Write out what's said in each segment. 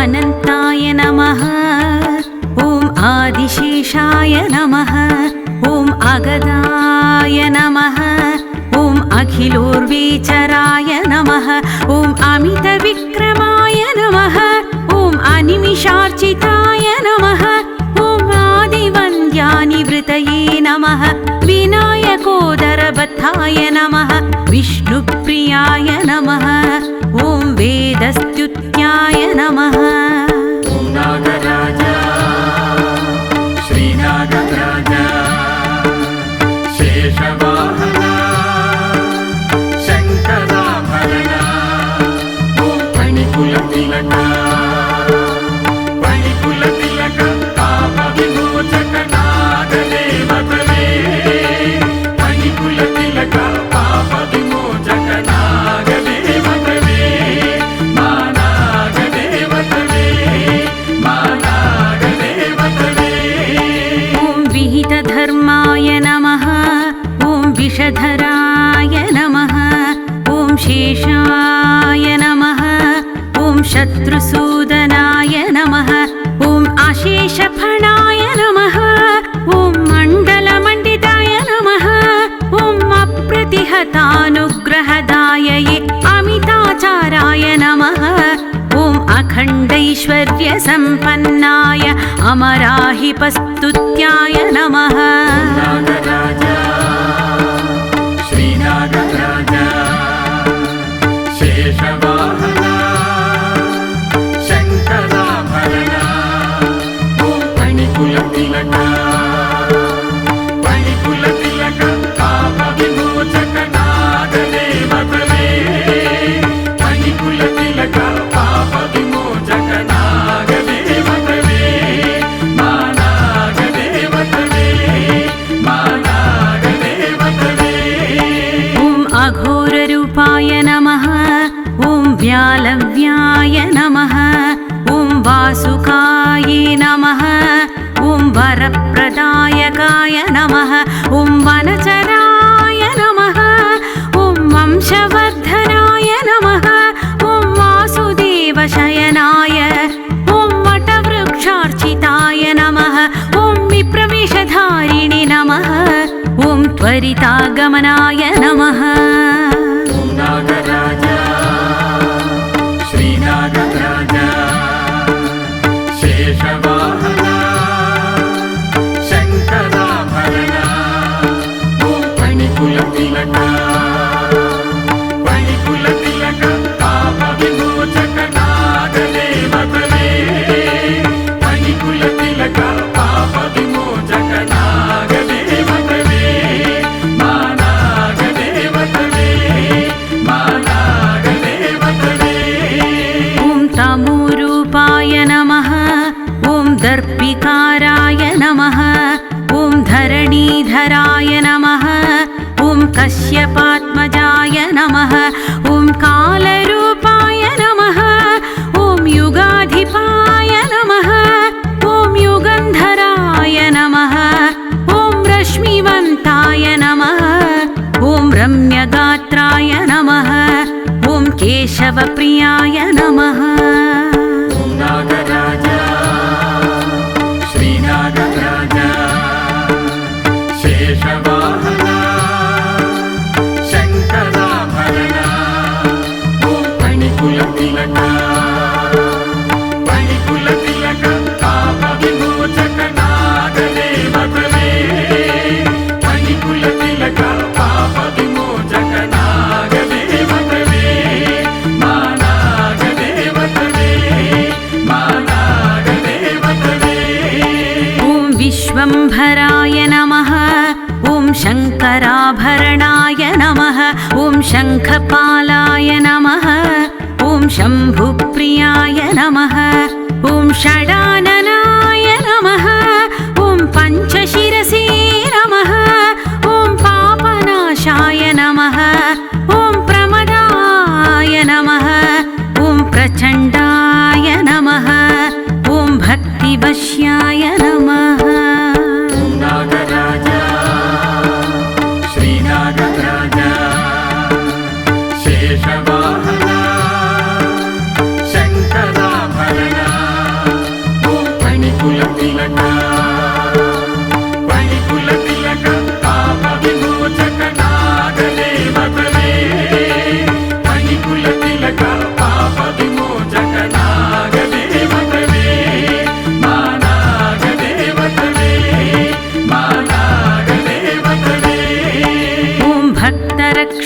अनन्ताय नमः। ॐ आदिशेषाय नमः। ॐ अगदाय नमः। ॐ अखिलोर्वेचराय नमः। ॐ अमितविक्रमाय नमः। ॐ अनिमिषार्चिताय नमः। ॐ आदिवन्द्यानिवृतये नमः। विनायकोदरबद्धाय नमः। विष्णुप्रियाय नमः। ॐ वेदस्तुत्याय नमः। ॐ नागराजा श्रीनागराजा शेषवाहना शङ्कराभरणा ॐ फणिकुलतिलक पापविमोचक नागदेवतवे फणिकुलतिलक पापविमोचक नागदेवतवे मानागदेवतवे मानागदेवतवे। ॐ विहितधर्माय नमः। ॐ विषधराय नमः। ॐ शेषाय नमः। ॐ शत्रुसूदनाय नमः। ॐ अशेषफणाय नमः। ॐ मण्डलमण्डिताय नमः। ॐ अप्रतिहतानुग्रहदायये अमिताचाराय नमः। ॐ अखण्डैश्वर्यसम्पन्नाय अमराहिपस्तुत्याय नमः। नागराजा श्रीनागराजा शेषवाहना शङ्कराभरणा ॐ फणिकुलतिलक पापविमोचक नागदेवतवे फणिकुलतिलक पापविमोचक नागदेवतवे मानागदेवतवे मानागदेवतवे। ॐ अघोररूपाय नमः। ॐ व्यालव्याय नमः। ॐ वासुकाये नमः। ॐ वरप्रदायकाय नमः। ॐ वनचराय नमः। ॐ वंशवर्धनाय नमः। ॐ वासुदेवशयनाय ॐ वटवृक्षार्चिताय नमः। ॐ विप्रवेशधारिणे नमः। ॐ त्वरितागमनाय नमः। ॐ नागराजा श्रीनागराजा शेषवाहना शङ्कराभरणा ॐ फणिकुलतिलक पापविमोचक नागदेवतवे फणिकुलतिलक पापविमोचक नागदेवतवे मानागदेवतवे मानागदेवतवे। ॐ तमोरूपाय नमः। ॐ दर्पिकाराय नमः। ॐ धरणीधराय नमः। ॐ कश्यपात्मजाय नमः। ॐ कालरूपाय नमः। ॐ युगाधिपाय नमः। ॐ युगन्धराय नमः। ॐ रश्मिवन्ताय नमः। ॐ रम्यगात्राय नमः। ॐ केशवप्रियाय नमः। ॐ नागराजा श्रीनागराजा शेषवाहना शङ्कराभरणा ॐ फणिकुलतिलक पापविमोचक नागदेवतवे फणिकुलतिलक पापविमोचक नागदेवतवे मानागदेवतवे मानागदेवतवे। ॐ विश्वम्भराय नमः। ॐ शङ्कराभरणाय नमः। ॐ शङ्खपालाय नमः। ॐ शम्भुप्रियाय नमः। ॐ षडाननाय नमः। ॐ पञ्चशिरसे नमः। ॐ पापनाशाय नमः। ॐ प्रमदाय नमः। ॐ प्रचण्डाय नमः। ॐ भक्तिवश्याय नमः। ॐ नागराजा श्रीनागराजा शेषवाहना शङ्कराभरणा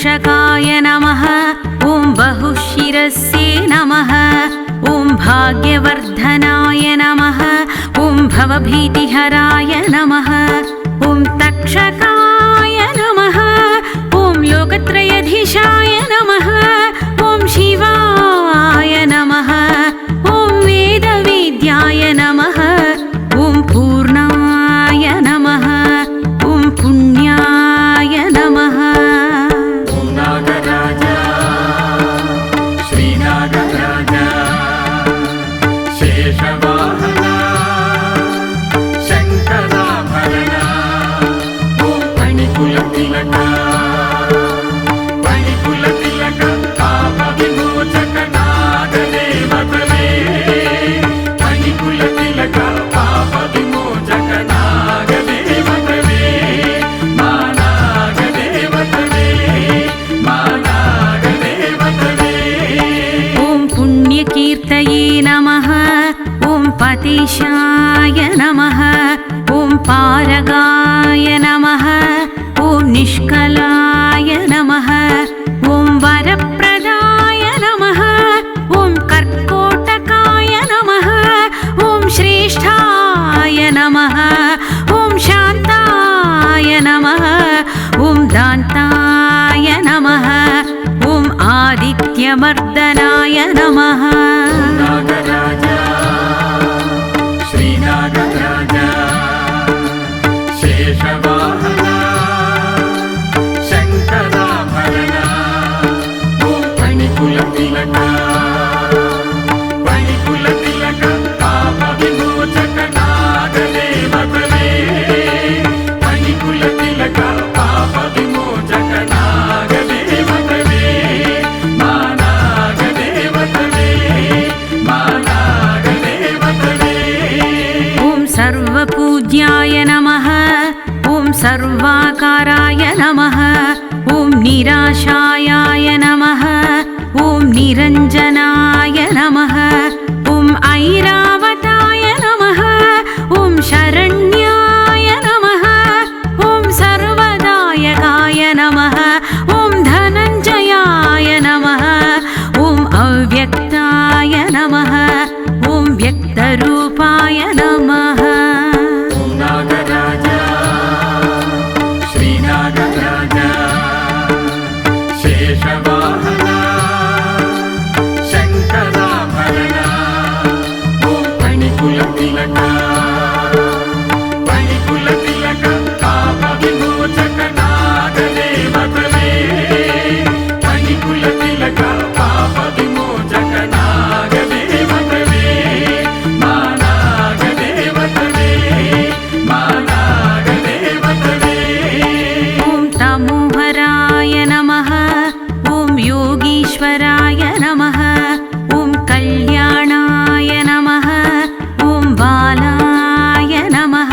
तक्षकाय नमः ॐ बहुशिरस्ये नमः ॐ भाग्यवर्धनाय नमः ॐ भवभीतिहराय नमः ॐ तक्षकाय नमः ॐ लोकत्रयधीशाय नमः ॐ शिवाय नमः ॐ वेदवेद्याय नमः ॐ पूर्णाय नमः ॐ पुण्याय नमः ॐ नागराजा श्रीनागराजा शेषवाहना शङ्कराभरणा ॐ फणिकुलतिलका पापविमोचक नागदेवतवे फणिकुलतिलक पापविमोचक नागदेवतवे मा नागदेवतवे मा नागदेवतवे ॐ पुण्यकीर्तये नमः ॐ पतिशाय नमः ॐ पारगाय नमः ॐ निष्कलाय नमः ॐ वरप्रदाय नमः ॐ कर्कोटकाय नमः ॐ श्रेष्ठाय नमः ॐ शान्ताय नमः ॐ दान्ताय नमः ॐ आदित्यमर्दनाय नमः नागराजा श्रीनागराजा शेषवाहना शङ्कराभरणा ॐ फणिकुलतिलका पापविमोचक नागदेवतवे फणिकुलतिलक पापविमोचक नागदेवतवे मा नागदेवतवे मा नागदेवतवे ॐ सर्वपूज्याय नमः ॐ सर्वाकाराय नमः ॐ निराशायाय नमः ॐ निरञ्जनाय नमः ॐ ऐरावताय नमः ॐ शरण्याय नमः ॐ सर्वदायकाय नमः ॐ धनञ्जयाय नमः ॐ अव्यक्ताय नमः ॐ व्यक्तरूपाय नमः ॐ नागराजा श्रीनागराजा शेषवाहना शङ्कराभरणा ॐ फणिकुलतिलका पापविमोचक नागदेवतवे फणिकुलतिलक पापविमोचक नागदेवतवे मा नागदेवतवे मा नागदेवतवे ॐ तमोहराय नमः ॐ योगीश्वराय नमः ॐ कल्याणाय नमः ॐ बालाय नमः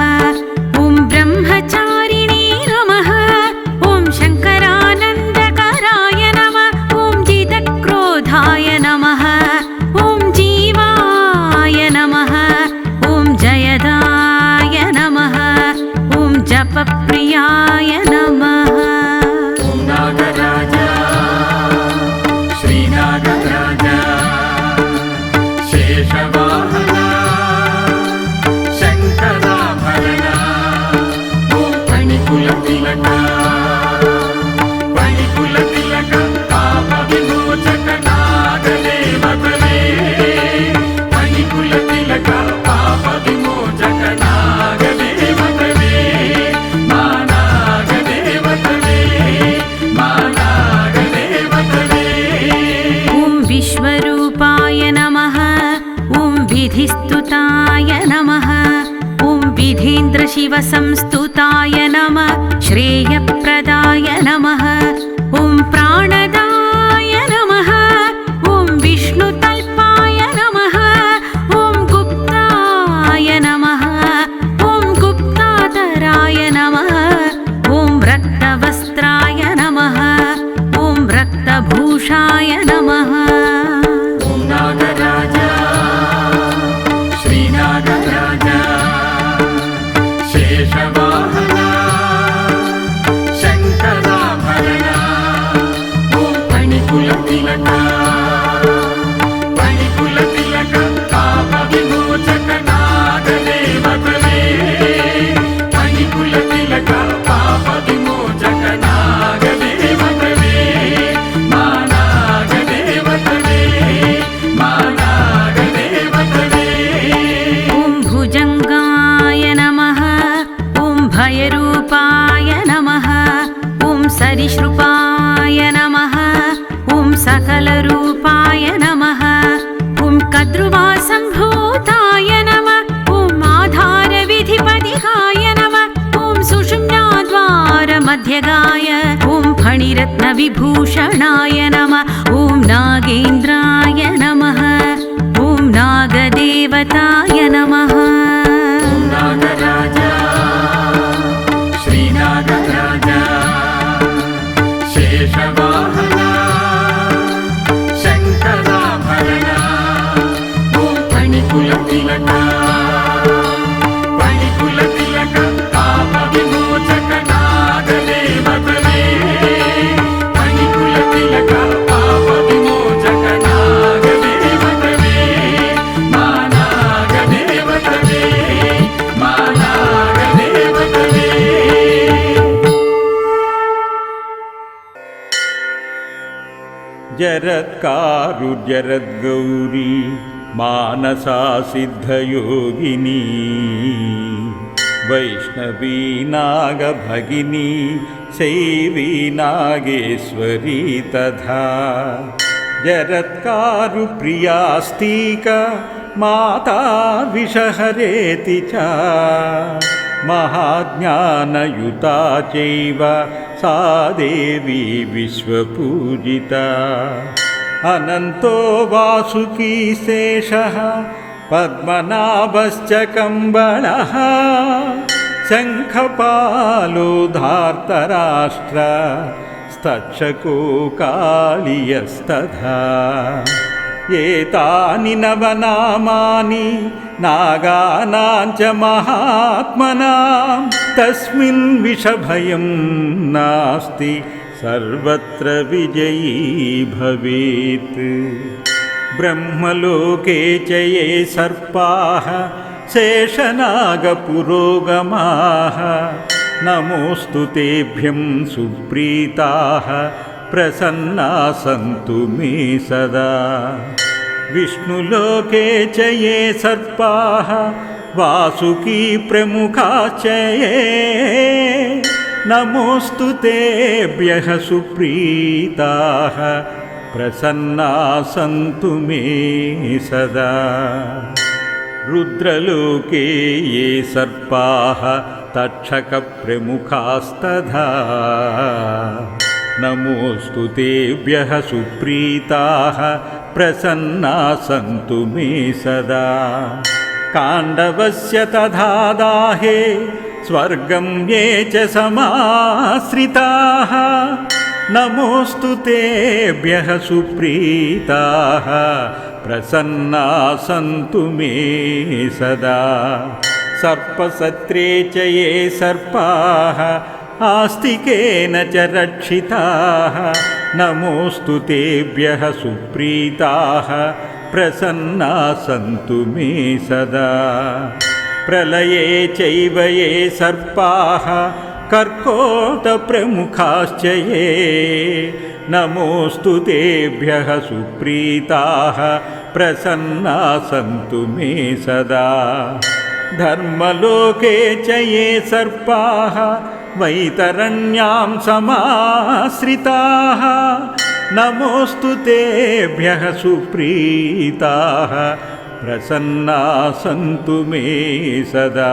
ॐ ब्रह्मचारिणे नमः ॐ शङ्करानन्दकराय नमः ॐ जितक्रोधाय नमः ॐ जीवाय नमः ॐ जयदाय नमः ॐ जपप्रियाय नमः ॐ नागराजा श्रीनागराजा शेषवाहना शङ्कराभरणा ॐ फणिकुलतिलका पापविमोचक नागदेवतवे फणिकुलतिलक पापविमोचक नागदेवतवे मा नागदेवतवे मा नागदेवतवे ॐ विश्वरूपाय नमः ॐ विधिस्तुताय नमः ॐ विधीन्द्रशिवसंस्तुताय नमः श्रेयप्रदाय नमः ॐ प्राणदाय नमः ॐ विष्णुतल्पाय नमः ॐ गुप्ताय नमः ॐ गुप्ताधराय नमः ॐ रक्तवस्त्राय नमः ॐ रक्तभूषाय नमः ॐ नागराजा श्रीनागराजा शेषवाहना शङ्कराभरणा मध्यगाय ॐ फणिरत्नविभूषणाय नमः ॐ नागेन्द्राय नमः ॐ नागदेवताय नमः नागराजा श्रीनागराजा शेषवाहना शङ्कराभरणा ॐ फणिकुलतिलक फणिकुलतिलक पापविमोचक नागदेवतवे फणिकुलतिलक पापविमोचक नागदेवतवे मा नागदेवतवे मा नागदेवतवे जरत्कारुजरद्गौरी मानसा सिद्धयोगिनी वैष्णवी नागभगिनी शैवी नागेश्वरी तथा जरत्कारुप्रियास्तिका माता विषहरेति च महाज्ञानयुता चैव सा देवी विश्वपूजिता अनन्तो वासुकी शेषः पद्मनाभश्च कम्बळः शङ्खपालो धार्तराष्ट्र स्तक्षको कालियस्तथा एतानि नवनामानि नागानां च महात्मनां तस्मिन् विषभयं नास्ति सर्वत्र विजयी भवेत् ब्रह्मलोके च ये सर्पाः शेषनागपुरोगमाः नमोऽस्तु तेभ्यं सुप्रीताः प्रसन्ना सन्तु मे सदा विष्णुलोके च ये सर्पाः वासुकी प्रमुखाश्च ये नमोऽस्तु तेभ्यः सुप्रीताः प्रसन्ना सन्तु मे सदा रुद्रलोके ये सर्पाः तक्षकप्रमुखास्तथा नमोऽस्तु तेभ्यः सुप्रीताः प्रसन्ना सन्तु मे सदा काण्डवस्य तथा दाहे स्वर्गं ये च समाश्रिताः नमोऽस्तु तेभ्यः सुप्रीताः प्रसन्ना सन्तु मे सदा सर्पसत्रे च ये सर्पाः आस्तिकेन च रक्षिताः नमोऽस्तु तेभ्यः सुप्रीताः प्रसन्ना सन्तु मे सदा प्रलये चैव ये सर्पाः कर्कोटप्रमुखाश्च ये नमोऽस्तु तेभ्यः सुप्रीताः प्रसन्ना सन्तु मे सदा धर्मलोके च ये सर्पाः वैतरण्यां समाश्रिताः नमोऽस्तु तेभ्यः सुप्रीताः प्रसन्ना सन्तु मे सदा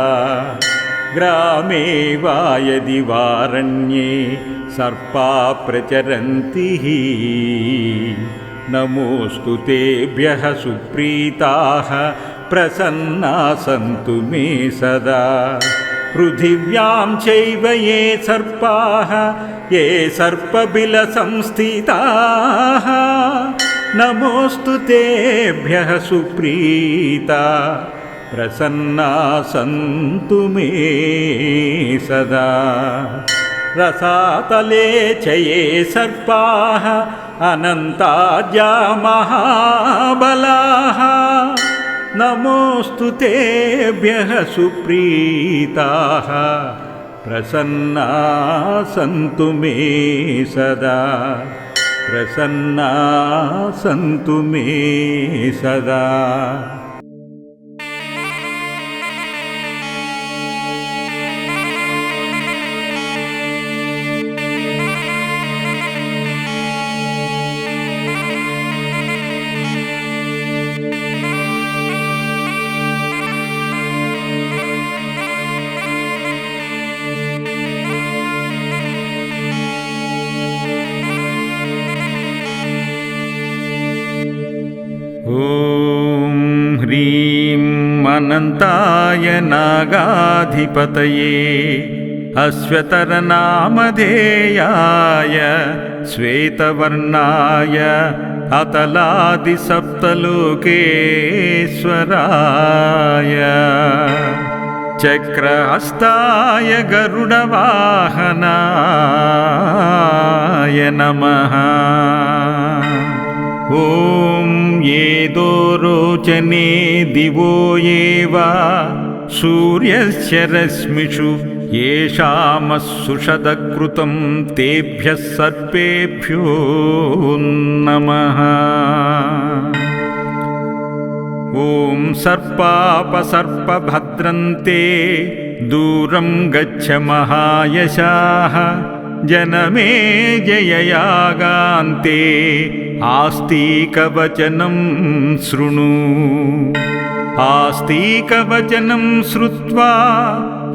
ग्रामे वा यदि वारण्ये सर्पा प्रचरन्ति नमोऽस्तु तेभ्यः सुप्रीताः प्रसन्ना सन्तु मे सदा पृथिव्यां चैव ये सर्पाः ये सर्पबिलसंस्थिताः नमोऽस्तु तेभ्यः सुप्रीता प्रसन्ना सन्तु मे सदा रसातले च ये सर्पाः अनन्ताद्या महाबलाः नमोऽस्तु तेभ्यः सुप्रीताः प्रसन्ना सन्तु मे सदा प्रसन्ना सन्तु मे सदा अनन्ताय नागाधिपतये अश्वतरनामधेयाय श्वेतवर्णाय अतलादिसप्तलोकेश्वराय चक्रहस्ताय गरुडवाहनाय नमः। ॐ येदो रोचने दिवो ये वा सूर्यस्य रश्मिषु येषामस्सुषदकृतं तेभ्यः सर्पेभ्यो नमः। ॐ सर्पापसर्पभद्रन्ते दूरं गच्छ महायशाः जनमे जययागान्ते आस्तिकवचनं शृणु। आस्तिकवचनं श्रुत्वा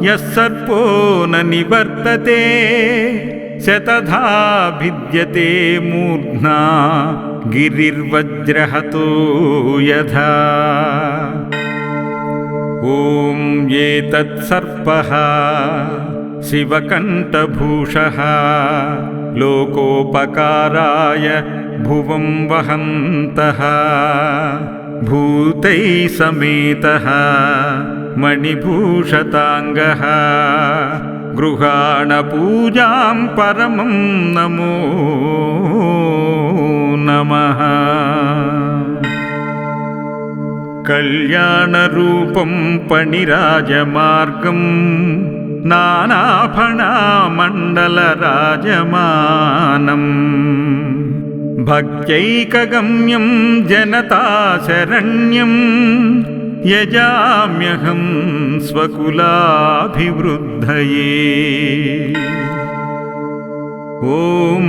यः सर्पो न निवर्तते शतधा भिद्यते मूर्ध्ना गिरिर्वज्रहतो यथा। ॐ एतत्सर्पः शिवकण्ठभूषः लोकोपकाराय भुवं वहन्तः भूतैः समेतः मणिभूषताङ्गः गृहाणपूजां परमं नमो नमः। कल्याणरूपं पणिराजमार्गं नानाफणामण्डलराजमानम् भक्त्यैकगम्यं जनताशरण्यं यजाम्यहं स्वकुलाभिवृद्धये। ॐ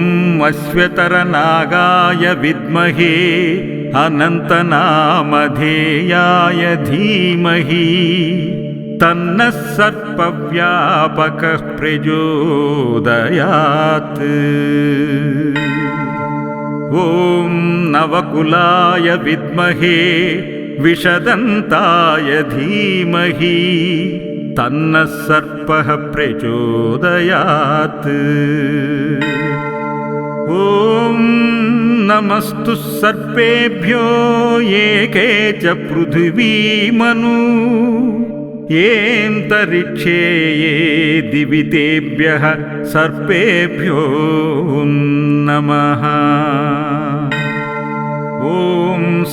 अश्वतरनागाय विद्महे अनन्तनामधेयाय धीमहि तन्नः सर्पव्यापकः प्रचोदयात्। ॐ नवकुलाय विद्महे विषदन्ताय धीमहि तन्नः सर्पः प्रचोदयात्। ॐ नमस्तु सर्पेभ्यो ये के च पृथिवीमनु येऽन्तरिक्षे ये दिवि तेभ्यः सर्पेभ्यो नमः। ॐ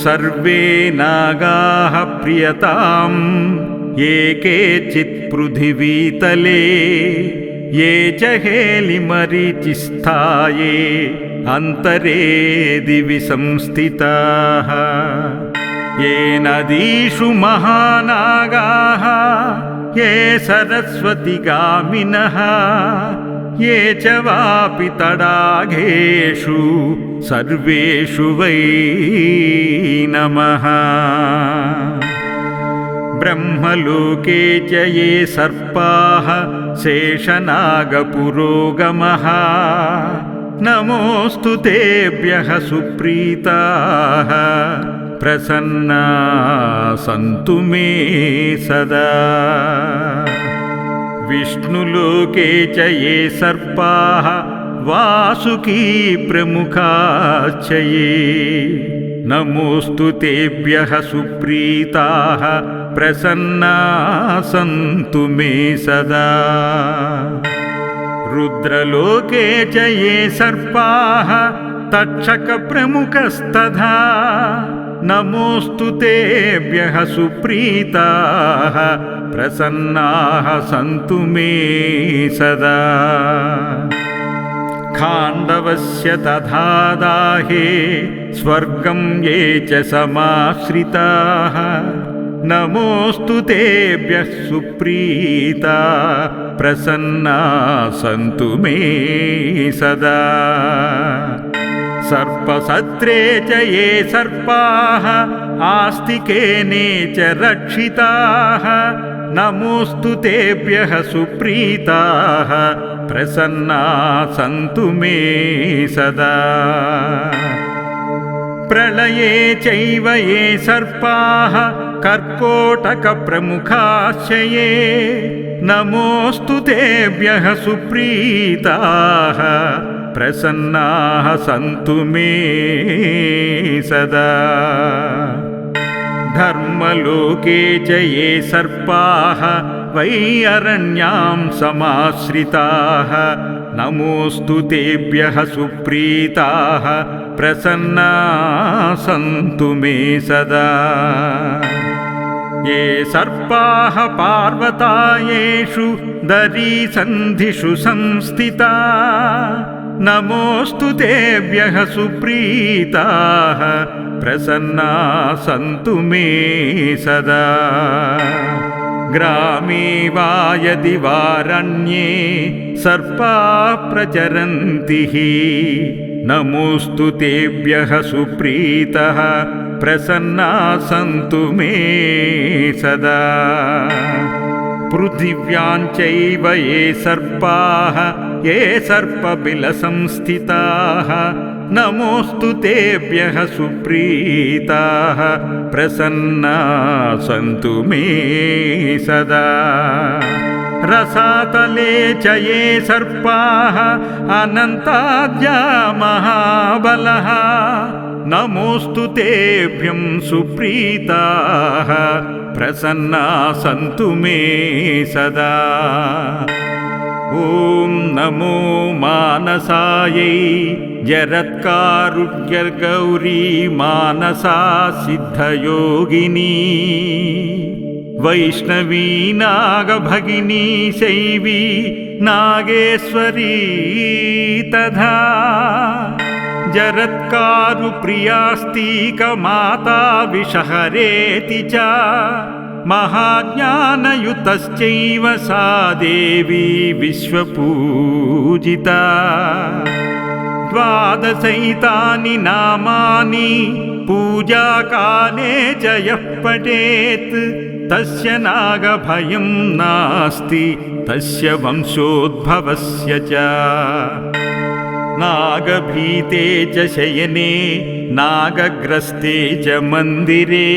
सर्वे नागाः प्रियतां ये केचित् पृथिवीतले ये च हेलिमरीचिस्थाये अन्तरे दिवि संस्थिताः ये नदीषु महानागाः ये सरस्वतीगामिनः ये च वापि तडागेषु सर्वेषु वै नमः। ब्रह्मलोके च ये सर्पाः शेषनागपुरोगमः नमोऽस्तु तेभ्यः सुप्रीताः प्रसन्ना सन्तु मे सदा। विष्णुलोके च ये सर्पाः वासुकी प्रमुखाश्च ये नमोऽस्तु तेभ्यः सुप्रीताः प्रसन्ना सन्तु मे सदा। रुद्रलोके च ये सर्पाः तक्षकप्रमुखस्तथा नमोऽस्तु तेभ्यः सुप्रीताः प्रसन्नाः सन्तु मे सदा। खाण्डवस्य तथा दाहे स्वर्गं ये च समाश्रिताः नमोऽस्तु तेभ्यः सुप्रीता प्रसन्ना सन्तु मे सदा। सर्पसत्रे च ये सर्पाः आस्तिकेने च रक्षिताः नमोऽस्तु तेभ्यः सुप्रीताः प्रसन्ना सन्तु मे सदा। प्रलये चैव ये सर्पाः कर्कोटकप्रमुखाश्चये नमोऽस्तु तेभ्यः सुप्रीताः प्रसन्नाः सन्तु मे सदा। धर्मलोके च ये सर्पाः वै अरण्यां समाश्रिताः नमोऽस्तु तेभ्यः सुप्रीताः प्रसन्नाः सन्तु मे सदा। ये सर्पाः पार्वतायेषु दरीसन्धिषु संस्थिता नमोऽस्तु तेभ्यः सुप्रीताः प्रसन्नाः सन्तु मे सदा। ग्रामे वा यदि वारण्ये सर्पाः प्रचरन्ति नमोऽस्तु तेभ्यः सुप्रीतः प्रसन्नाः सन्तु मे सदा। पृथिव्यां चैव ये सर्पाः ये सर्पबिलसंस्थिताः नमोऽस्तु तेभ्यः सुप्रीताः प्रसन्नाः सन्तु मे सदा। रसातले च ये सर्पाः अनन्ताद्या महाबलः नमोऽस्तु तेभ्यं सुप्रीताः प्रसन्नाः सन्तु मे सदा। ॐ नमो मानसायै जरत्कारुण्यगौरी मानसा सिद्धयोगिनी वैष्णवी नागभगिनी शैवी नागेश्वरी तथा जरत्कारुप्रियास्तीकमाता विषहरेति च महाज्ञानयुतश्चैव सा देवी विश्वपूजिता। द्वादशैतानि नामानि पूजाकाले च यः पठेत् तस्य नागभयं नास्ति तस्य वंशोद्भवस्य च। नागभीते च शयने नागग्रस्ते च मन्दिरे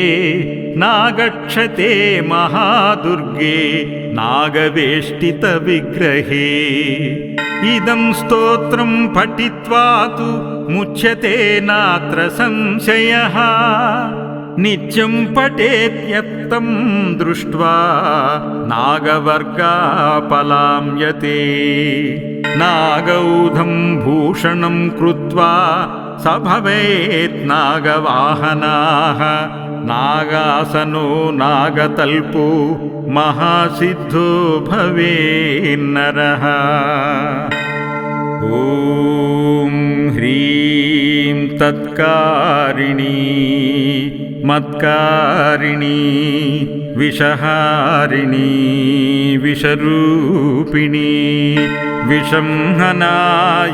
नागक्षते महादुर्गे नागवेष्टितविग्रहे इदं स्तोत्रं पठित्वा तु मुच्यते नात्र संशयः नित्यं पठेत्यत्तं दृष्ट्वा नागवर्गापलाम्यते। नागौधं भूषणं कृत्वा स भवेत् नागवाहनाः नागासनो नागतल्पो महासिद्धो भवेन्नरः। ॐ ह्रीं तत्कारिणी मत्कारिणी विषहारिणी विषरूपिणी विषंहना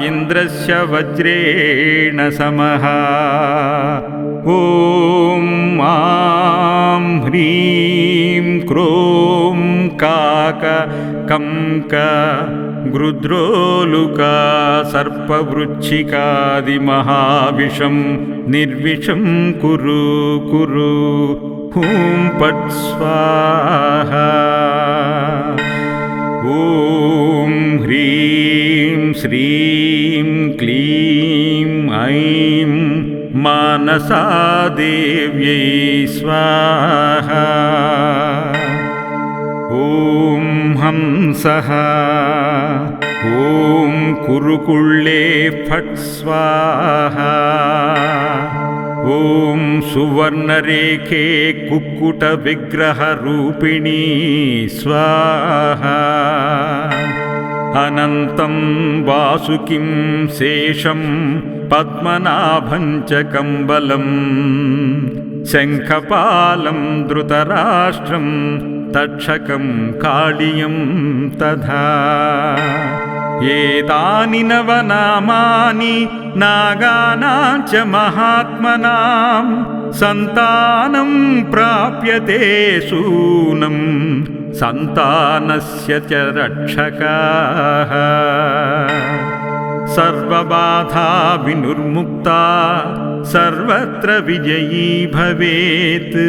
इन्द्रस्य वज्रेण समः। ॐ आं ह्रीं क्रों काक कंक गृध्रोलुका सर्पवृच्छिकादिमहाविषं निर्विषं कुरु कुरु हूं पट् स्वाहा। ॐ ह्रीं श्रीं क्लीं ऐं मानसा देव्यै स्वाहा। ॐ हंसः ॐ कुरुकुल्ले फट् स्वाहा। ॐ सुवर्णरेखे कुक्कुटविग्रहरूपिणी स्वाहा। अनन्तं वासुकिं शेषं पद्मनाभं च कम्बलं शङ्खपालं धृतराष्ट्रं तक्षकं काळियं तथा। एतानि नवनामानि नागानां च महात्मनां सन्तानं प्राप्यते सूनं सन्तानस्य च रक्षकाः। सर्वबाधा विनिर्मुक्ता सर्वत्र विजयी भवेत्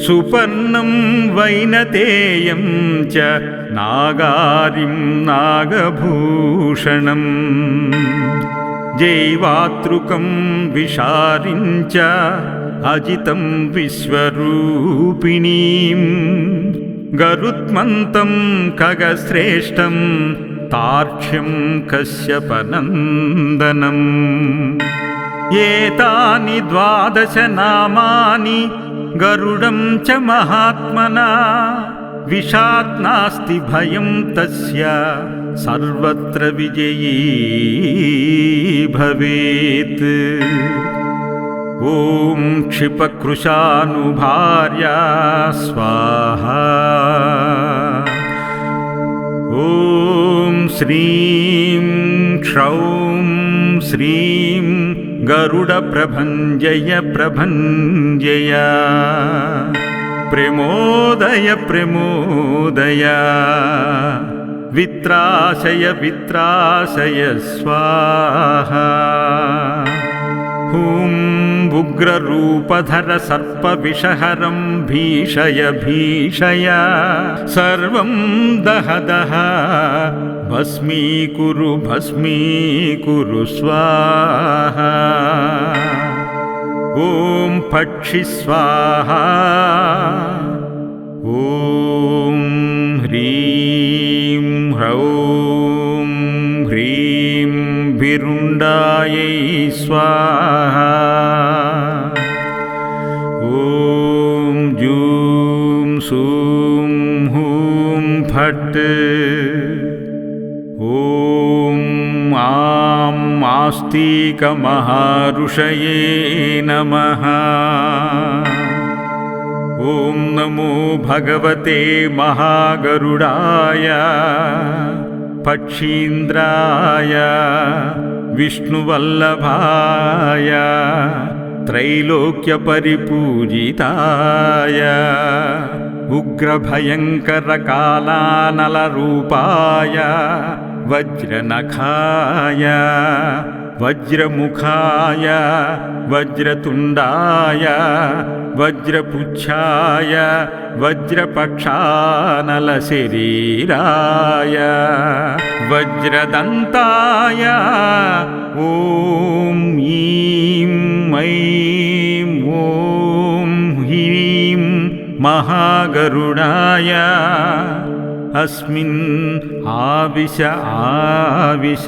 सुपर्णं वैनतेयं च नागारिं नागभूषणम् जैवातृकं विशारिं च अजितं विश्वरूपिणीं गरुत्मन्तं खगश्रेष्ठं तार्क्ष्यं कश्यपनन्दनम् एतानि 12 नामानि गरुडं च महात्मना विषात् नास्ति भयं तस्य सर्वत्र विजयी भवेत्। ॐ क्षिपकृशानुभार्या स्वाहा। ॐ श्रीं क्षौं श्रीं गरुडप्रभञ्जय प्रभञ्जय प्रमोदय प्रमोदय वित्राशय वित्राशय स्वाहा। हुं उग्ररूपधर सर्पविषहरं भीषय भीषय सर्वं दह दह भस्मीकुरु भस्मीकुरु स्वाहा। ॐ पक्षि स्वाहा। ॐ ह्रीं ह्रौं ह्रीं भिरुण्डायै स्वाहा। ॐ जूं सूं हूं फट्। ॐ आं आस्तिकमहाऋषये नमः। ॐ नमो भगवते महागरुडाय पक्षीन्द्राय विष्णुवल्लभाय त्रैलोक्यपरिपूजिताय उग्रभयङ्करकालानलरूपाय वज्रनखाय वज्रमुखाय वज्रतुण्डाय वज्रपुच्छाय वज्रपक्षानलशरीराय वज्रदन्ताय ॐ ईं ऐं ॐ ह्रीं महागरुडाय अस्मिन् आविश आविश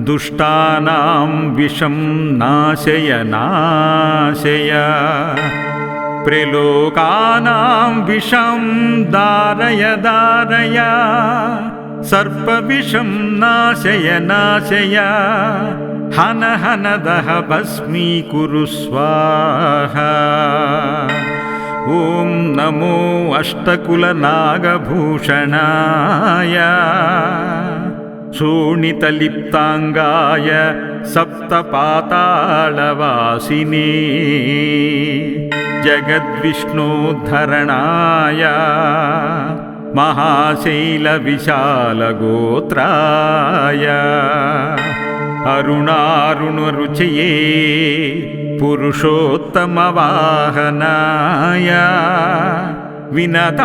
दुष्टानां विषं नाशय नाशय प्रलोकानां विषं दारय दारय सर्पविषं नाशय नाशय हन हन दह भस्मीकुरु स्वाहा। ॐ नमो अष्टकुलनागभूषणाय शोणितलिप्ताङ्गाय सप्तपातालवासिने जगद्विष्णोद्धरणाय महाशैलविशालगोत्राय अरुणारुणरुचये पुरुषोत्तमवाहनाय विनतानन्दकराय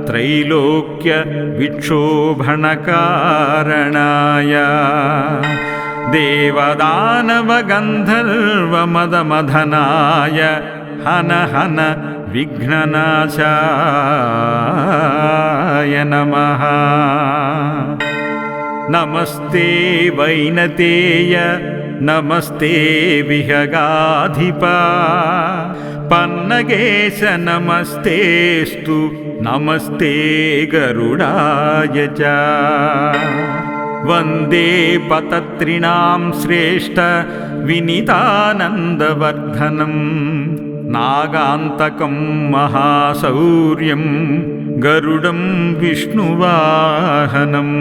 त्रैलोक्य विक्षोभणकारणाय देवदानवगन्धर्वमदमदनाय हन हन विघ्ननाशाय नमः। नमस्ते वैनतेय नमस्ते विहगाधिप पन्नगेश नमस्तेस्तु नमस्ते गरुडाय च। वन्दे पतत्रिणां श्रेष्ठ विनीतानन्दवर्धनं नागान्तकं महाशौर्यं गरुडं विष्णुवाहनम्।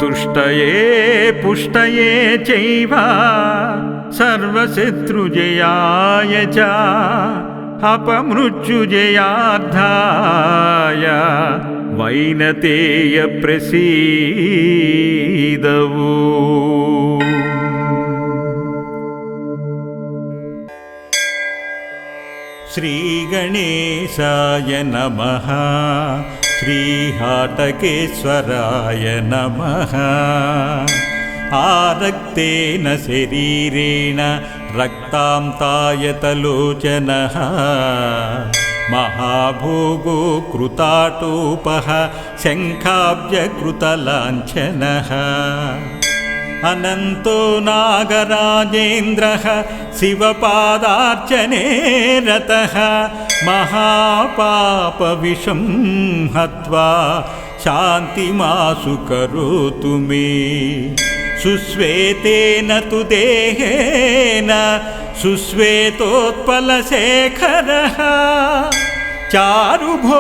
तुष्टये पुष्टये चैव सर्वशत्रुजयाय च अपमृत्युजयार्धाय वैनतेय प्रसीद। श्रीगणेशाय नमः श्रीहाटकेश्वराय नमः आरक्तेन शरीरेण रक्तान्तायतलोचनः महाभोगो कृताटोपः शङ्खाब्जकृतलाञ्छनः अनन्तो नागराजेन्द्रः शिवपादार्चने रतः महापापविषं हत्वा शान्तिमाशु करोतु मे सुश्वेतेन तु देहेन सुश्वेतोत्पलशेखरः चारुभोगकृताटोपो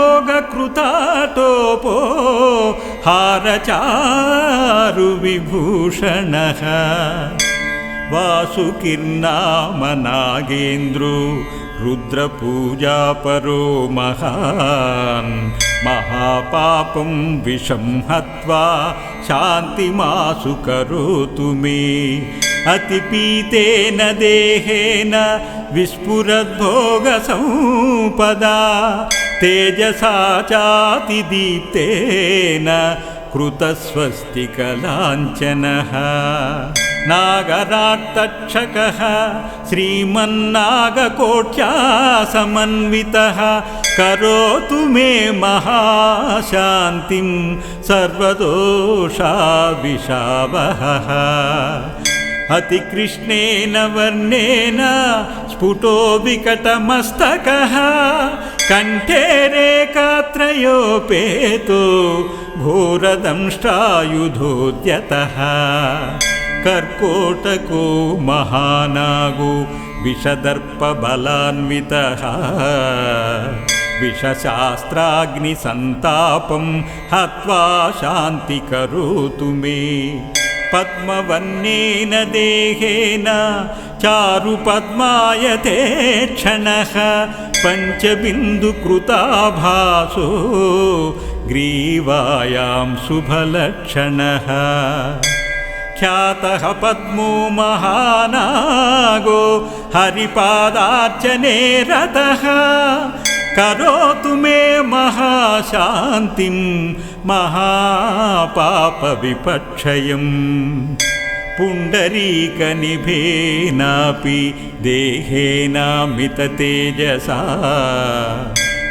हारचारुविभूषणः वासुकिर्नाम नागेन्द्रो रुद्रपूजापरो महान् महापापं विषं हत्वा शान्तिमाशु करोतु मे अतिपीतेन देहेन विस्फुरद्भोगसम्पदा तेजसा चातिदीप्तेन कृतस्वस्तिकलाञ्छनः नागराट्तक्षकः श्रीमन्नागकोट्या समन्वितः करोतु मे महाशान्तिं सर्वदोषाविशावहः अतिकृष्णेन वर्णेन स्फुटो विकटमस्तकः कण्ठे रेखात्रयोपेतो घोरदंष्ट्रायुधोद्यतः कर्कोटको महानागो विषदर्पबलान्वितः विषशास्त्राग्निसन्तापं हत्वा शान्ति करोतु मे पद्मवर्णेन देहेन चारुपद्मायते क्षणः पञ्चबिन्दुकृताभासो ग्रीवायां शुभलक्षणः ख्यातः पद्मो महानागो हरिपादार्चने रतः करोतु मे महाशान्तिं महापापविपक्षयम् पुण्डरीकनिभेनापि देहेनामिततेजसा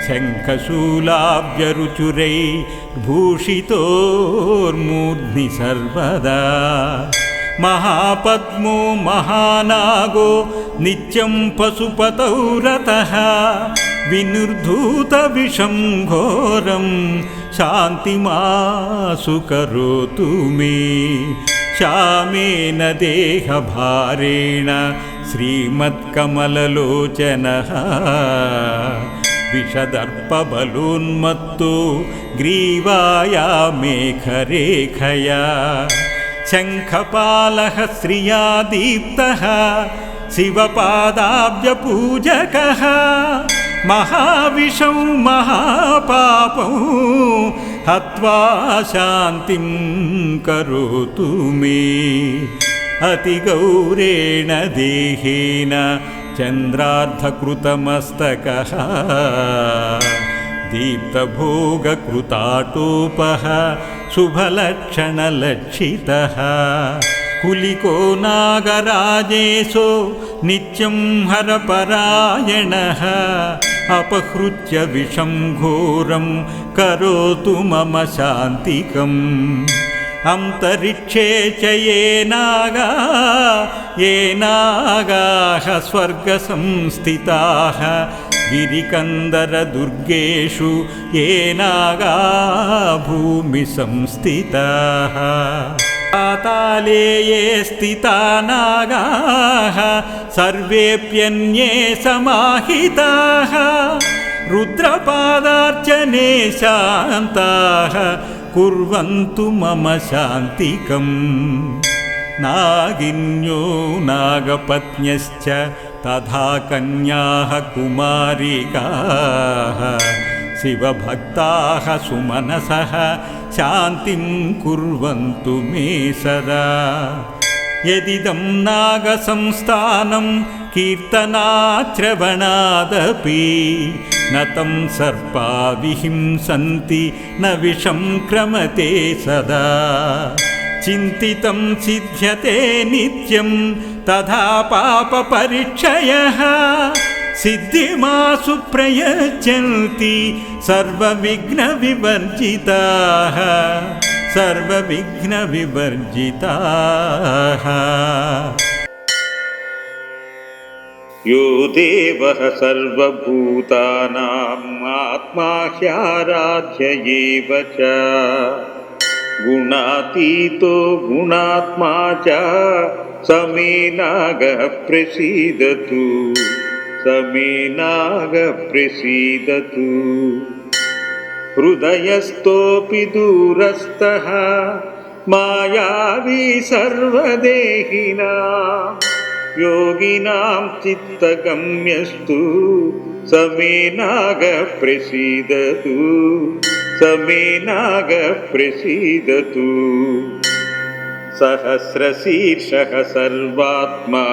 शङ्खशूलाब्जरुचुरै भूषितोर्मूर्ध्नि सर्वदा महापद्मो महानागो नित्यं पशुपतौ रतः विनिर्धूतविषं घोरं शान्तिमाशु करोतु मे श्यामेन देहभारेण श्रीमत्कमललोचनः विषदर्पबलोन्मत्तो ग्रीवायामेखरेखया शङ्खपालः श्रिया दीप्तः शिवपादाब्जपूजकः महाविषं महापापं हत्वा शान्तिं करोतु मे अतिगौरेण देहेन चन्द्रार्धकृतमस्तकः दीप्तभोगकृताटोपः शुभलक्षणलक्षितः कुलिको नागराजेशो नित्यं हरपरायणः अपहृत्य विषं घोरं करोतु मम शान्तिकम् अन्तरिक्षे च ये नागाः स्वर्गसंस्थिताः गिरिकन्दरदुर्गेषु ये नागा भूमिसंस्थिताः पाताले ये स्थिता नागाः सर्वेऽप्यन्ये समाहिताः रुद्रपादार्चने शान्ताः कुर्वन्तु मम शान्तिकम् नागिन्यो नागपत्न्यश्च तथा कन्याः कुमारिकाः शिवभक्ताः सुमनसः शान्तिं कुर्वन्तु मे सदा यदिदं नागसंस्थानं कीर्तनाश्रवणादपि न तं सर्पा विहिंसन्ति न विषं क्रमते सदा चिन्तितं सिद्ध्यते नित्यं तथा पापपरिक्षयः सिद्धिमासु प्रयच्छन्ति सर्वविघ्नविवर्जिताः सर्वविघ्नविवर्जिताः यो देवः सर्वभूतानाम् आत्मा ह्याराध्य एव च गुणातीतो गुणात्मा च समे नागः प्रसीदतु समे नागः प्रसीदतु हृदयस्थोऽपि दूरस्थः मायावी सर्वदेहिनां योगिनां चित्तगम्यस्तु समे नागः प्रसीदतु समे नागः प्रसीदतु सहस्रशीर्षः सर्वात्मा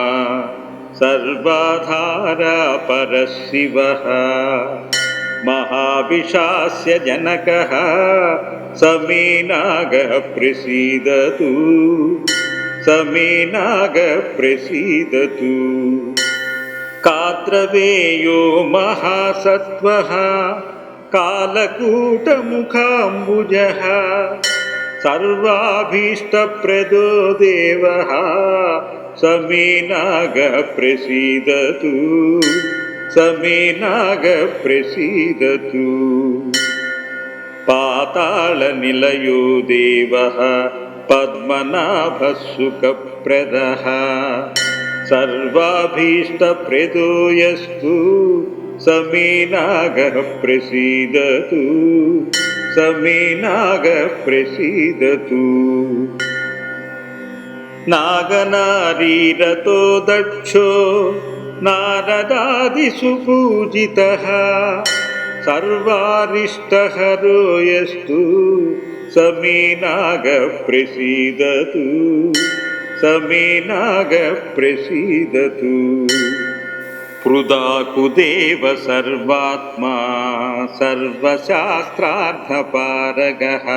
सर्वाधारा परशिवः महाविशास्य जनकः समे नागः प्रसीदतु समे नागः प्रसीदतु कात्रवेयो महासत्त्वः कालकूटमुखाम्बुजः सर्वाभीष्टप्रदो देवः समे नागः प्रसीदतु समे नागः प्रसीदतु पातालनिलयो देवः पद्मनाभः सुखप्रदः सर्वाभीष्टप्रदो यस्तु समे नागः प्रसीदतु समे नागः प्रसीदतु नागनारीरतो दक्षो नारदादिसुपूजितः सर्वारिष्टहरो यस्तु समे नागः प्रसीदतु समे नागः प्रसीदतु पृदाकुदेव सर्वात्मा सर्वशास्त्रार्थपारगः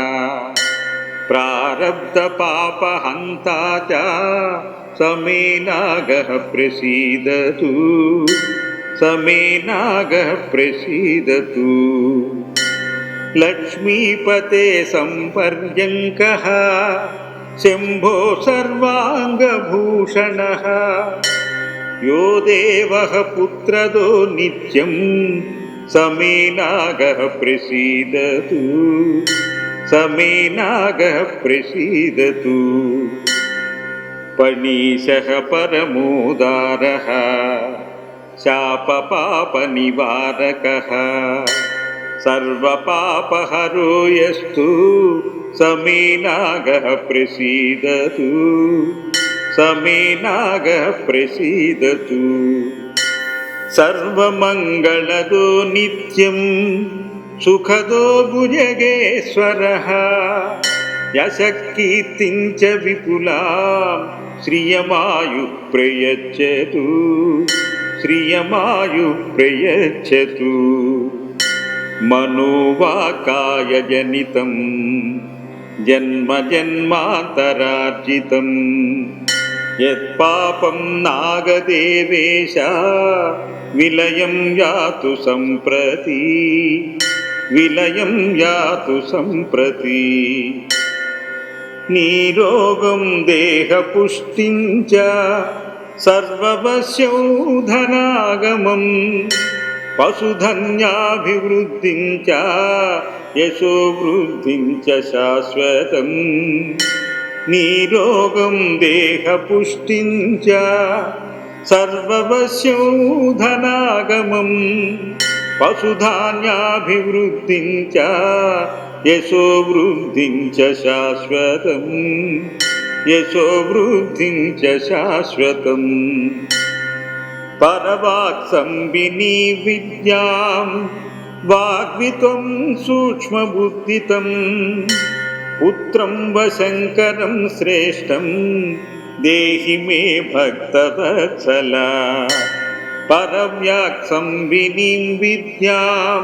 प्रारब्धपापहन्ता च समे नागः प्रसीदतु समे नागः प्रसीदतु लक्ष्मीपते सम्पर्यङ्कः शम्भो सर्वाङ्गभूषणः यो देवः पुत्रदो नित्यं समे नागः प्रसीदतु समे नागः प्रसीदतु पणीशः परमोदारः शापपापनिवारकः सर्वपापहरो यस्तु समे नागः प्रसीदतु समे नागः प्रसीदतु सर्वमङ्गलदो नित्यं सुखदो भुजगेश्वरः यशः कीर्तिं च विपुलां श्रियमायुः प्रयच्छतु श्रियमायुः प्रयच्छतु मनोवाकायजनितं जन्मजन्मान्तरार्जितं यत्पापं नागदेवेश विलयं यातु सम्प्रति विलयं यातु सम्प्रति निरोगं देहपुष्टिं च सर्ववश्यौधनागमं पशुधन्याभिवृद्धिं च यशोवृद्धिं च शाश्वतम् निरोगं देहपुष्टिं च सर्ववश्यौधनागमं पशुधान्याभिवृद्धिं च यशोवृद्धिं च शाश्वतम् यशोवृद्धिं च शाश्वतम् परवाक्संविनी विद्यां वाग्वित्वं सूक्ष्मबुद्धितं पुत्रं वशङ्करं श्रेष्ठं देहि मे भक्तवत्सला परव्याक्संविनीं विद्यां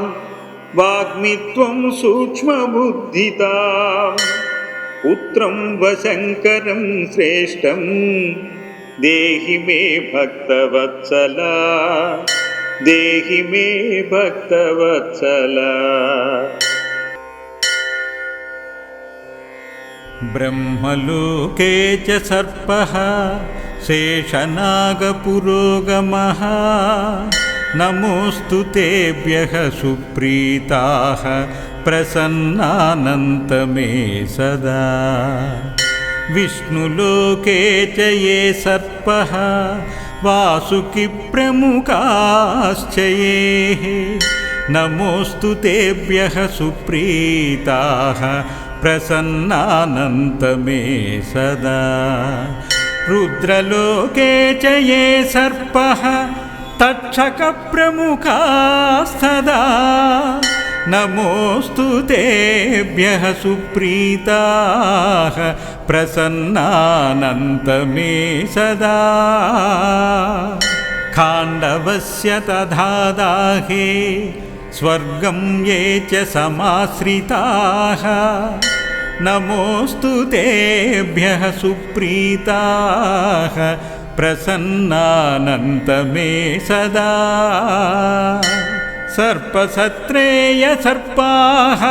वाग्मित्वं सूक्ष्मबुद्धितां पुत्रं वशङ्करं श्रेष्ठं देहि मे भक्तवत्सला देहि मे भक्तवत्सला। ब्रह्मलोके च सर्पः शेषनागपुरोगमः नमोऽस्तु तेभ्यः सुप्रीताः प्रसन्नानन्त मे सदा। विष्णुलोके च ये सर्पः वासुकिप्रमुखाश्च ये नमोऽस्तु तेभ्यः सुप्रीताः प्रसन्नानन्त मे सदा। रुद्रलोके च ये सर्पः तक्षकप्रमुखास्तदा नमोऽस्तु तेभ्यः सुप्रीताः प्रसन्नानन्त मे सदा। खाण्डवस्य तथा दाहे स्वर्गं ये च समाश्रिताः नमोऽस्तु तेभ्यः सुप्रीताः प्रसन्नानन्त मे सदा। सर्पसत्रेय सर्पाः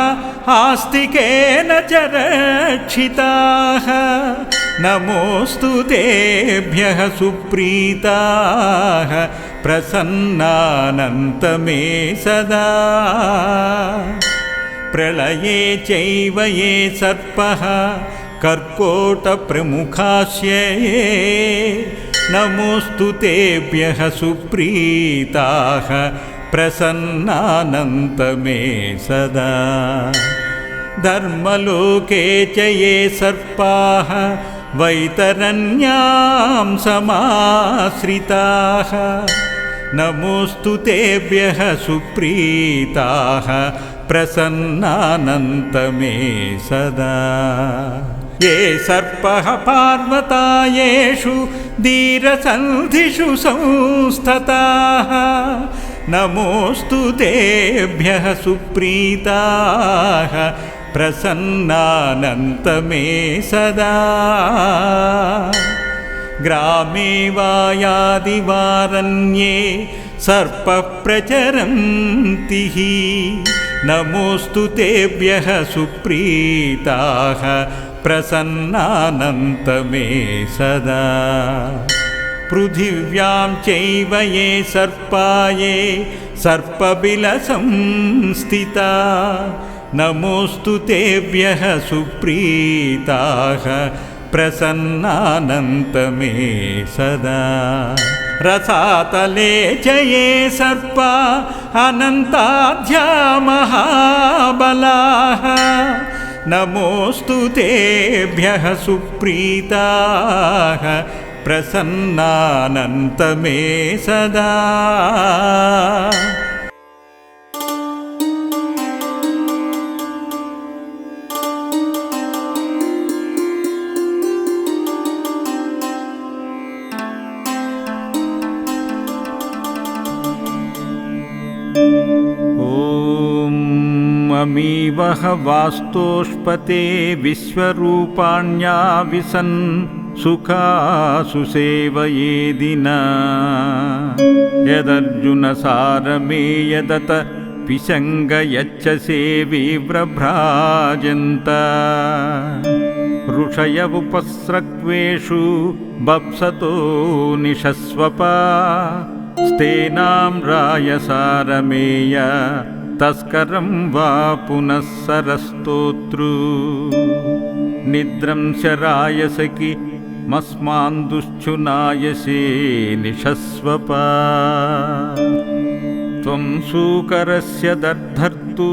आस्तिकेन च रक्षिताः नमोऽस्तु तेभ्यः सुप्रीताः प्रसन्नानन्त मे सदा। प्रलये चैव ये सर्पः कर्कोटप्रमुखास्य ये नमोऽस्तु तेभ्यः सुप्रीताः प्रसन्नानन्त मे सदा। धर्मलोके च ये सर्पाः वैतरण्यां समाश्रिताः नमोऽस्तु तेभ्यः सुप्रीताः प्रसन्नानन्त मे सदा। ये सर्पः पार्वतायेषु धीरसन्धिषु संस्तताः नमोऽस्तु तेभ्यः सुप्रीताः प्रसन्नानन्त मे सदा। ग्रामे वा यादिवारण्ये सर्पः प्रचरन्ति नमोऽस्तु तेभ्यः सुप्रीताः प्रसन्नानन्त मे सदा। पृथिव्यां चैव ये सर्पाये सर्पबिलसंस्थिता नमोऽस्तु तेभ्यः सुप्रीताः प्रसन्नानन्त मे सदा। रसातले च ये सर्पा अनन्ताद्या महाबलाः नमोऽस्तु तेभ्यः सुप्रीताः प्रसन्नानन्त मे सदा। अमीवः वास्तोष्पते विश्वरूपाण्या विसन् सुखासु सेवयेदिना यदर्जुनसारमे यदत पिशङ्ग यच्च सेवी व्रभ्राजन्त ऋषय उपस्रक्वेषु बप्सतो निशस्वपा स्तेनां रायसारमेय तस्करं वा पुनः सरस्तोत्रु निद्रं शरायसखि मस्मान्दुश्चुनायसे निशस्वपा त्वं सूकरस्य दद्धर्तु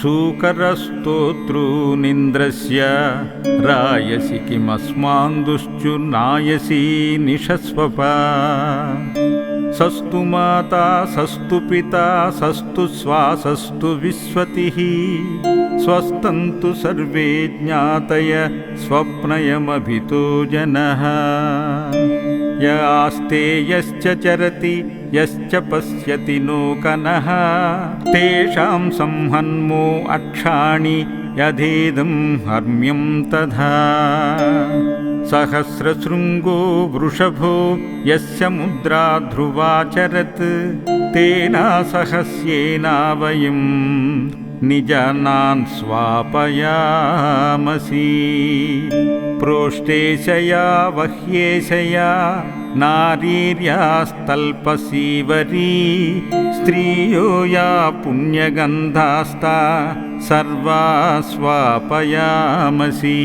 सूकरस्तोतॄनिन्द्रस्य रायसि किमस्मान्दुश्चुनायसि निशस्वपा सस्तु माता सस्तु पिता सस्तु स्वासस्तु विश्वतिः स्वस्तन्तु सर्वे ज्ञातय स्वप्नयमभितो जनः य आस्ते यश्च चरति यश्च पश्यति नोकनः तेषां संहन्मो अक्षाणि यथेदं हर्म्यं तथा सहस्रशृङ्गो वृषभो यस्य मुद्रा ध्रुवाचरत् तेन सहस्येना वयं निजानान् स्वापयामसि प्रोष्ठेशया वह्येशया नारीर्यास्तल्पसीवरी स्त्रियो या पुण्यगन्धास्ता सर्वा स्वापयामसि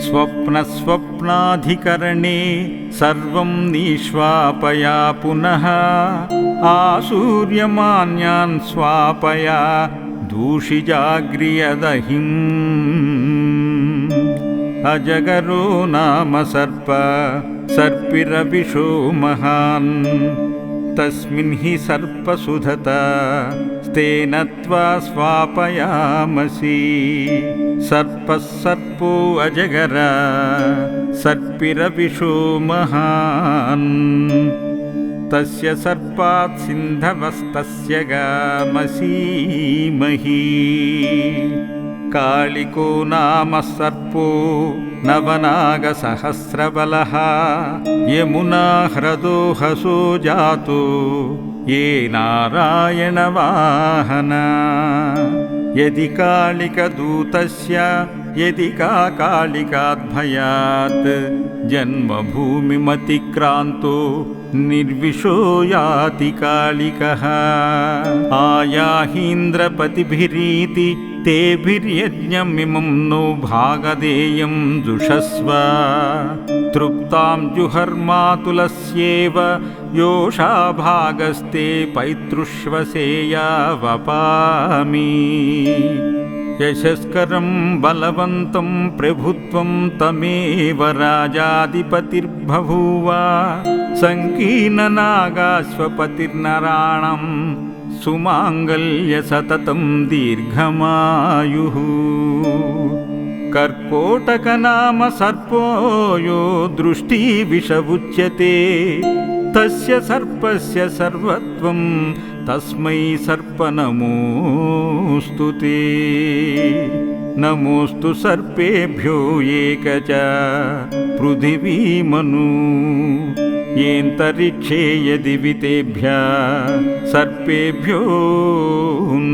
स्वप्नस्वप्नाधिकरणे सर्वं निष्वापया पुनः आसूर्यमान्यान् स्वापया दूषिजाग्र्यदहिम् अजगरो नाम सर्प सर्पिरविषो महान् तस्मिन् हि सर्पसुधता स्तेन त्वा स्वापयामसि सर्पः सर्पो अजगर सर्पिरविषो महान् तस्य सर्पात् सिन्धवस्तस्य गामसीमहि कालिको नाम सर्पो नवनागसहस्रबलः यमुना ह्रदो हसो जातो ये नारायणवाहना यदि कालिकदूतस्य यदि कालिकाद्भयात् जन्मभूमिमतिक्रान्तो निर्विशो याति कालिकः आयाहीन्द्रपतिभिरीति तेभिर्यज्ञमिमं नो भागदेयं जुषस्व तृप्तां जुहर्मातुलस्येव योषा भागस्ते पैतृष्वसेया वपामि यशस्करं बलवन्तं प्रभुत्वं तमेव राजाधिपतिर्बभूव सङ्कीर्णनागाश्वपतिर्नराणां सुमाङ्गल्यसततं दीर्घमायुः कर्कोटकनाम सर्पो यो दृष्टिविषमुच्यते तस्य सर्पस्य सर्वत्वं तस्मै सर्पनमोऽस्तु ते नमोऽस्तु सर्पेभ्यो एकच पृथिवीमनु येऽन्तरिक्षे यदि वितेभ्यः सर्पेभ्यो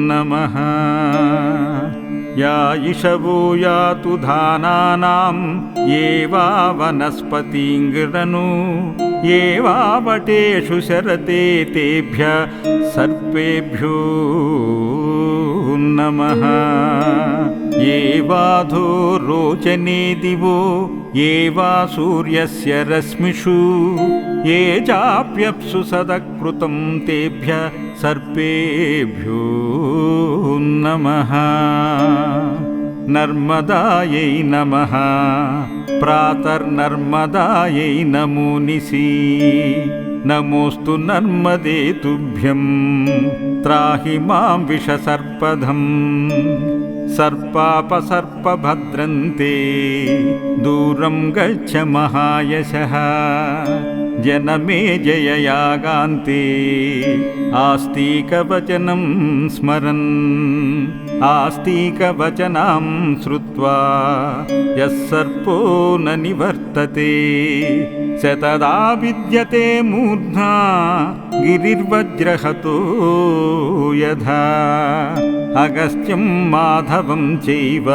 नमः या इषवो यातु धानानां ये वा वनस्पतिङ्गृणु ये वा वटेषु शरते तेभ्यः सर्पेभ्यो नमः ये वाधो रोचने दिवो ये वा सूर्यस्य रश्मिषु ये चाप्यप्सु सदकृतं तेभ्यः सर्पेभ्यो नमः नर्मदायै नमः प्रातर्नर्मदायै नमो निशि नमोऽस्तु नर्मदे तुभ्यं त्राहि मां विषसर्पधम् सर्पापसर्पभद्रन्ते दूरं गच्छ महायशः जनमे जययागान्ते आस्तिकवचनं स्मरन् आस्तिकवचनं श्रुत्वा यः सर्पो न निवर्तते स तदा विद्यते मूर्ध्ना गिरिर्वज्रहतो यथा अगस्त्यं माधवं चैव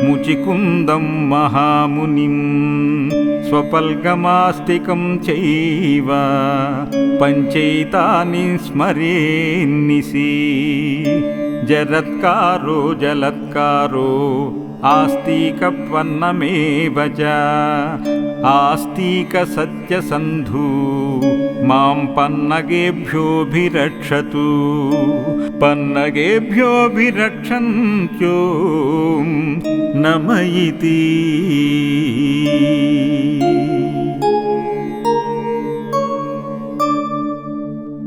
मुचिकुन्दं महामुनिं स्वपल्गमास्तिकं चैव पञ्चैतानि स्मरेन्निशि जरत्कारो जलत्कारो आस्तिकपन्नमेव च आस्तिकसत्यसन्धू मां पन्नगेभ्योऽभिरक्षतु पन्नगेभ्योऽभिरक्षन्त्यो नम इति।